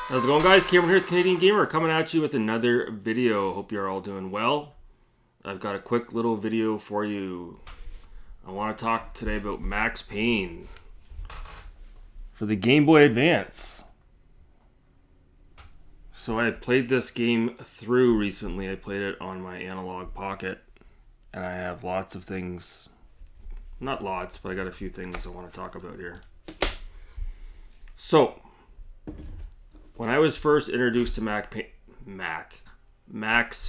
How's it going, guys? Cameron here with Canadian Gamer, coming at you with another video. Hope you're all doing well. I've got a quick little video for you. I want to talk today about Max Payne for the Game Boy Advance. So I played this game through recently. I played it on my analog pocket, and I have lots of things. Not lots, but I got a few things I want to talk about here. So, when I was first introduced to Max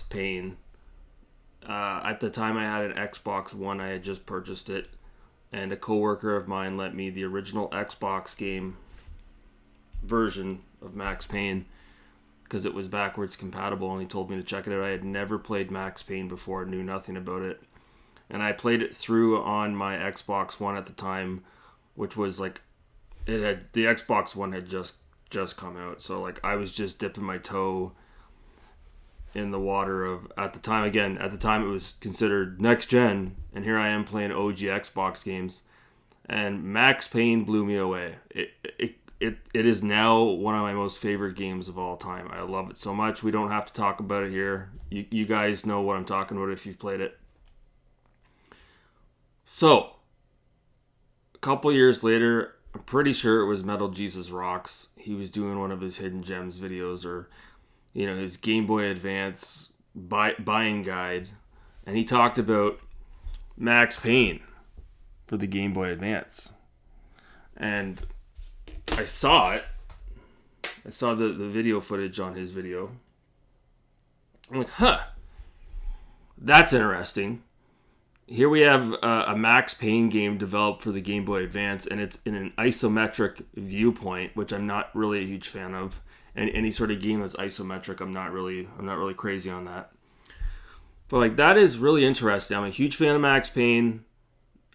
Payne, at the time I had an Xbox One. I had just purchased it, and a coworker of mine lent me the original Xbox game version of Max Payne because it was backwards compatible, and he told me to check it out. I had never played Max Payne before, knew nothing about it, and I played it through on my Xbox One at the time, which was like the Xbox One had just come out, so like I was just dipping my toe in the water of at the time it was considered next gen, and here I am playing OG Xbox games, and Max Payne blew me away. It is now one of my most favorite games of all time. I love it so much. We don't have to talk about it here. You guys know what I'm talking about if you've played it. So a couple years later, I'm pretty sure it was Metal Jesus Rocks. He was doing one of his Hidden Gems videos, or his Game Boy Advance buying guide, and he talked about Max Payne for the Game Boy Advance. And I saw it. I saw the video footage on his video. I'm like, that's interesting. Here we have a Max Payne game developed for the Game Boy Advance, and it's in an isometric viewpoint, which I'm not really a huge fan of. And any sort of game that's isometric, I'm not really crazy on that. But like, that is really interesting. I'm a huge fan of Max Payne.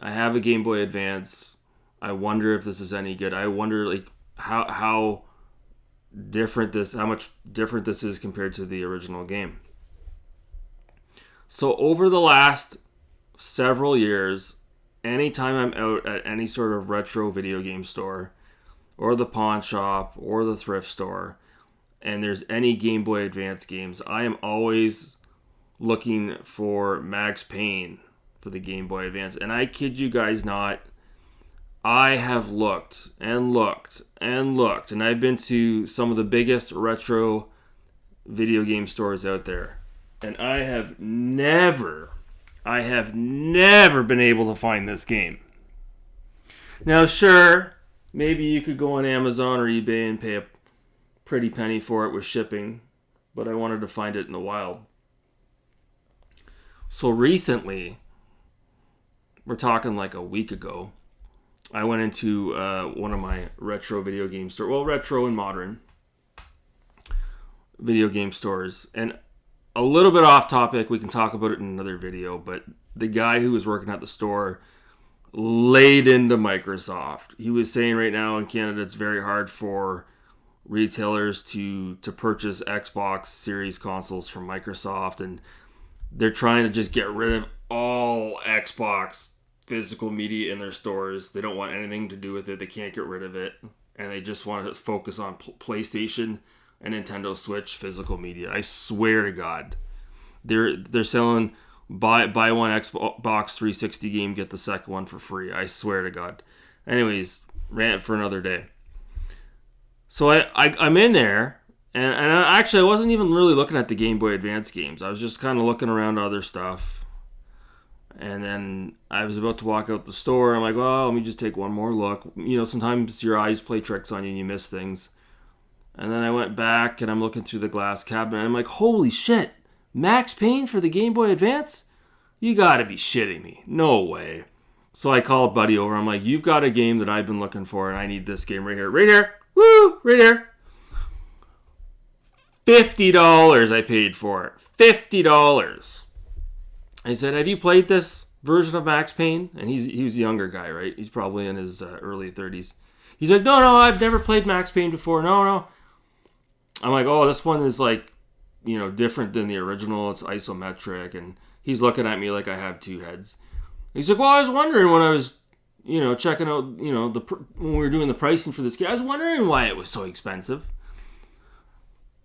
I have a Game Boy Advance. I wonder if this is any good. I wonder like how much different this is compared to the original game. So over the last several years, anytime I'm out at any sort of retro video game store, or the pawn shop, or the thrift store, and there's any Game Boy Advance games, I am always looking for Max Payne for the Game Boy Advance. And I kid you guys not, I have looked and looked and looked, and I've been to some of the biggest retro video game stores out there, and I have never been able to find this game. Now, sure, maybe you could go on Amazon or eBay and pay a pretty penny for it with shipping, but I wanted to find it in the wild. So recently, we're talking like a week ago, I went into one of my retro video game stores, well, retro and modern video game stores, and a little bit off topic, we can talk about it in another video, but the guy who was working at the store laid into Microsoft. He was saying right now in Canada it's very hard for retailers to purchase Xbox Series consoles from Microsoft, and they're trying to just get rid of all Xbox physical media in their stores. They don't want anything to do with it. They can't get rid of it, and they just want to focus on PlayStation and Nintendo Switch physical media. I swear to God, they're selling buy one Xbox 360 game, get the second one for free. I swear to God. Anyways, rant for another day. So I'm in there, and I wasn't even really looking at the Game Boy Advance games. I was just kind of looking around at other stuff. And then I was about to walk out the store. I'm like, well, let me just take one more look. Sometimes your eyes play tricks on you and you miss things. And then I went back and I'm looking through the glass cabinet. And I'm like, holy shit, Max Payne for the Game Boy Advance? You gotta be shitting me. No way. So I call a buddy over. I'm like, you've got a game that I've been looking for, and I need this game right here. Right here. Woo! Right here. $50 I paid for it. $50. I said, have you played this version of Max Payne? And he was a younger guy, right? He's probably in his early 30s. He's like, no, I've never played Max Payne before. No. I'm like, oh, this one is like, different than the original. It's isometric. And he's looking at me like I have two heads. He's like, well, I was wondering when I was, checking out, when we were doing the pricing for this game, I was wondering why it was so expensive.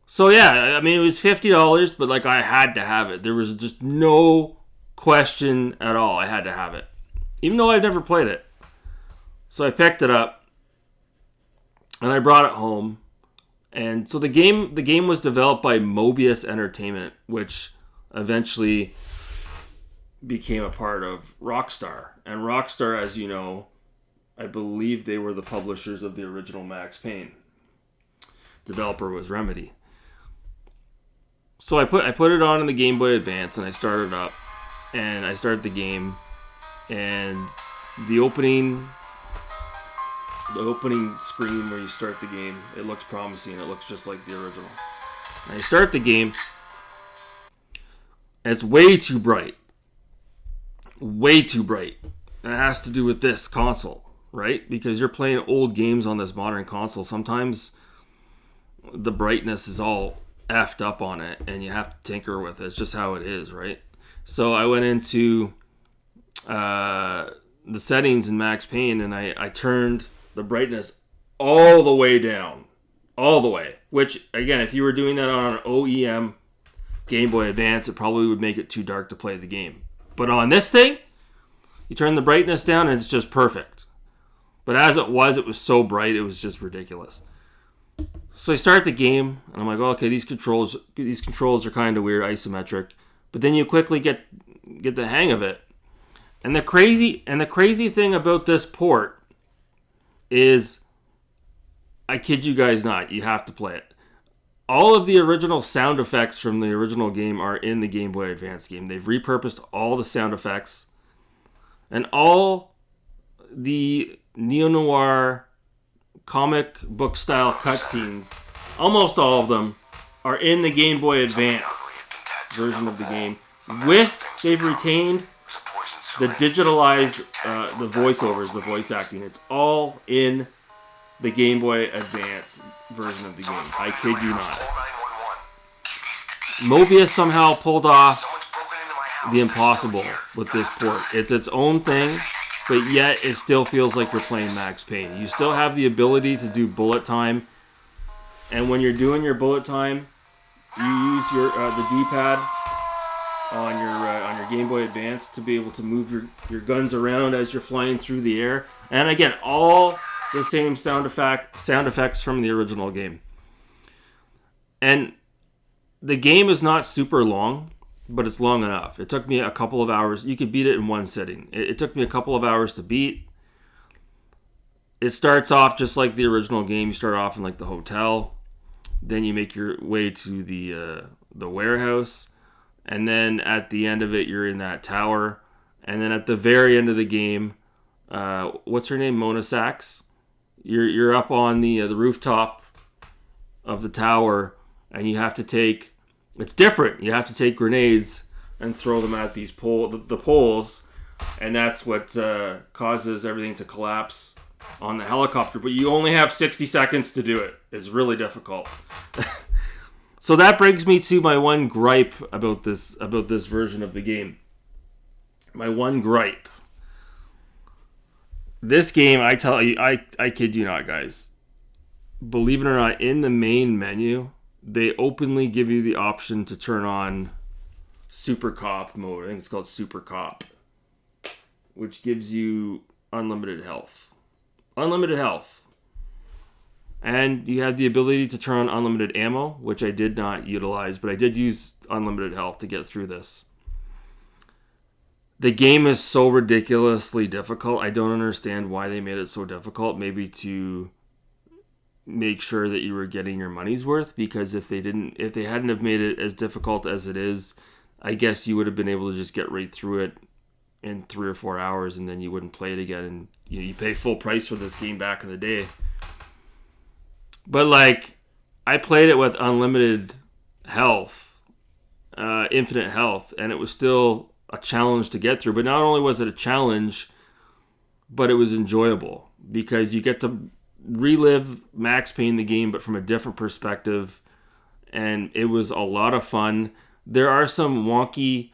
So yeah, I mean, it was $50, but like I had to have it. There was just no question at all. I had to have it, even though I've never played it. So I picked it up and I brought it home. And so the game was developed by Mobius Entertainment, which eventually became a part of Rockstar. And Rockstar, as you know, I believe they were the publishers of the original Max Payne. Developer was Remedy. So I put it on in the Game Boy Advance and I started up and I started the game, and the opening screen where you start the game, it looks promising. It looks just like the original. And I start the game and it's way too bright. Way too bright. And it has to do with this console, right? Because you're playing old games on this modern console. Sometimes the brightness is all effed up on it and you have to tinker with it. It's just how it is, right? So I went into the settings in Max Payne and I turned the brightness all the way down. All the way. Which, again, if you were doing that on an OEM Game Boy Advance, it probably would make it too dark to play the game. But on this thing, you turn the brightness down and it's just perfect. But as it was so bright, it was just ridiculous. So I start the game, and I'm like, oh, okay, these controls are kind of weird, isometric. But then you quickly get the hang of it. And the crazy thing about this port is, I kid you guys not, you have to play it. All of the original sound effects from the original game are in the Game Boy Advance game. They've repurposed all the sound effects, and all the neo-noir comic book style cutscenes, almost all of them, are in the Game Boy Advance version of the game. They've retained the digitalized, the voiceovers, the voice acting. It's all in the Game Boy Advance version of the game. I kid you not. Mobius somehow pulled off the impossible with this port. It's its own thing, but yet it still feels like you're playing Max Payne. You still have the ability to do bullet time, and when you're doing your bullet time, you use your the D-pad on your Game Boy Advance to be able to move your guns around as you're flying through the air. And again, all the same sound effects from the original game. And the game is not super long, but it's long enough. It took me a couple of hours. You could beat it in one sitting. It took me a couple of hours to beat. It starts off just like the original game. You start off in like the hotel. Then you make your way to the warehouse. And then at the end of it, you're in that tower. And then at the very end of the game, what's her name? Mona Sachs. You're up on the rooftop of the tower, and you have to take. It's different. You have to take grenades and throw them at these the poles, and that's what causes everything to collapse on the helicopter. But you only have 60 seconds to do it. It's really difficult. So that brings me to my one gripe about this version of the game. My one gripe. This game, I tell you, I kid you not, guys. Believe it or not, in the main menu, they openly give you the option to turn on Super Cop mode. I think it's called Super Cop, which gives you unlimited health. Unlimited health. And you have the ability to turn on unlimited ammo, which I did not utilize, but I did use unlimited health to get through this. The game is so ridiculously difficult. I don't understand why they made it so difficult. Maybe to make sure that you were getting your money's worth, because if they hadn't have made it as difficult as it is, I guess you would have been able to just get right through it in 3 or 4 hours, and then you wouldn't play it again. And you pay full price for this game back in the day. But like, I played it with unlimited health, infinite health, and it was still a challenge to get through. But not only was it a challenge, but it was enjoyable, because you get to relive Max Payne the game, but from a different perspective, and it was a lot of fun. There are some wonky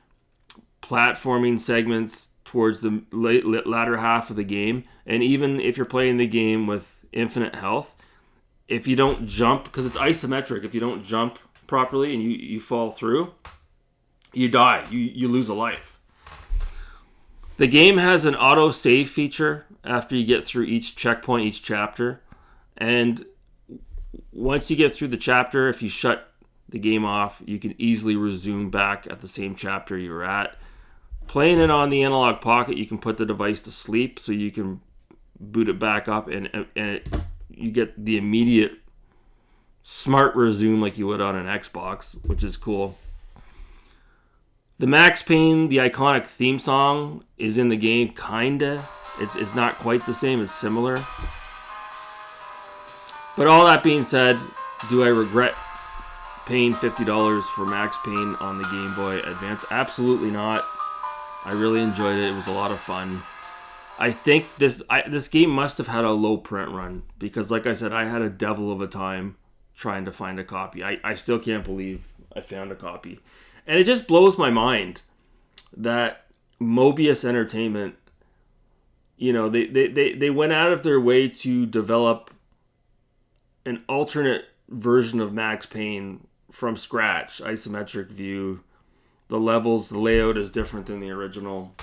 platforming segments towards the latter half of the game, and even if you're playing the game with infinite health, if you don't jump, because it's isometric, if you don't jump properly and you fall through, you die. You lose a life. The game has an auto save feature after you get through each checkpoint, each chapter. And once you get through the chapter, if you shut the game off, you can easily resume back at the same chapter you were at. Playing it on the Analog Pocket, you can put the device to sleep, so you can boot it back up, and you get the immediate smart resume like you would on an Xbox, which is cool. The Max Payne, the iconic theme song, is in the game, kinda. It's not quite the same, it's similar. But all that being said, do I regret paying $50 for Max Payne on the Game Boy Advance? Absolutely not. I really enjoyed it. It was a lot of fun. I think this game must have had a low print run, because like I said, I had a devil of a time trying to find a copy. I still can't believe I found a copy. And it just blows my mind that Mobius Entertainment, you know, they went out of their way to develop an alternate version of Max Payne from scratch. Isometric view. The levels, the layout is different than the original.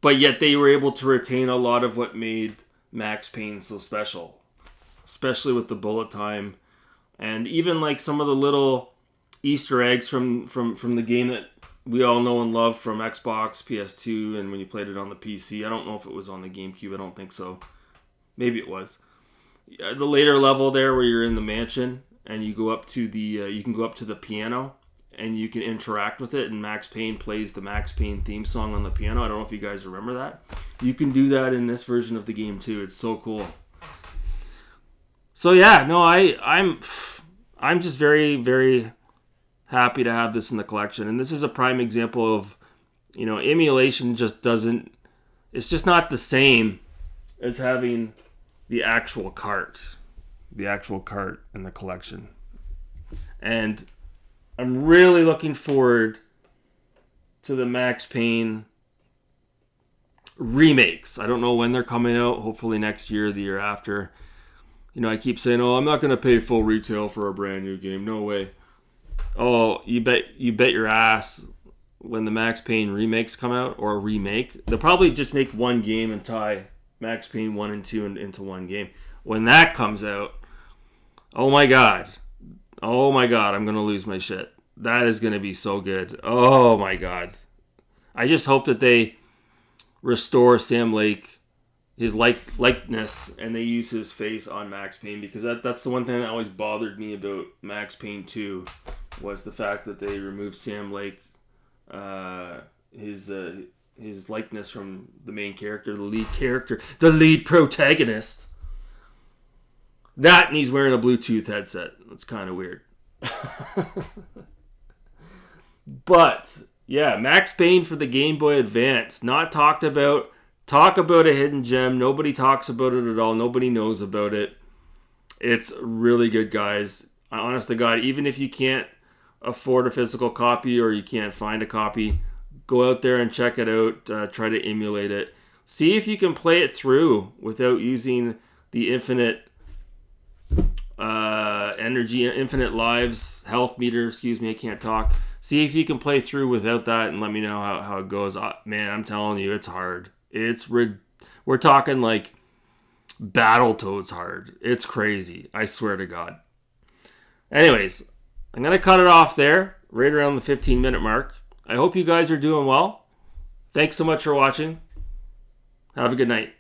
But yet they were able to retain a lot of what made Max Payne so special. Especially with the bullet time. And even like some of the little Easter eggs from the game that we all know and love from Xbox, PS2, and when you played it on the PC. I don't know if it was on the GameCube. I don't think so. Maybe it was. The later level there where you're in the mansion and you go up to the you can go up to the piano and you can interact with it, and Max Payne plays the Max Payne theme song on the piano. I don't know if you guys remember that. You can do that in this version of the game too. It's so cool. So yeah, no, I'm just very, very happy to have this in the collection. And this is a prime example of, you know, emulation just doesn't, it's just not the same as having the actual cart in the collection. And I'm really looking forward to the Max Payne remakes. I don't know when they're coming out. Hopefully next year, the year after. You know, I keep saying, "Oh, I'm not going to pay full retail for a brand new game." No way. Oh, you bet your ass when the Max Payne remakes come out, or a remake, they'll probably just make one game and tie Max Payne 1 and 2 into one game. When that comes out, oh my god, I'm going to lose my shit. That is going to be so good. Oh my god. I just hope that they restore Sam Lake, his likeness, and they use his face on Max Payne, because that's the one thing that always bothered me about Max Payne 2 was the fact that they removed Sam Lake, his likeness from the main character, the lead protagonist. That, and he's wearing a Bluetooth headset. That's kind of weird. But yeah, Max Payne for the Game Boy Advance, not talked about. Talk about a hidden gem. Nobody talks about it at all. Nobody knows about it. It's really good, guys. Honest to God, even if you can't afford a physical copy or you can't find a copy, go out there and check it out. Try to emulate it. See if you can play it through without using the infinite energy, infinite lives, health meter. Excuse me, I can't talk. See if you can play through without that, and let me know how it goes. Man, I'm telling you, it's hard. We're talking like Battletoads hard. It's crazy. I swear to God. Anyways, I'm going to cut it off there, right around the 15-minute mark. I hope you guys are doing well. Thanks so much for watching. Have a good night.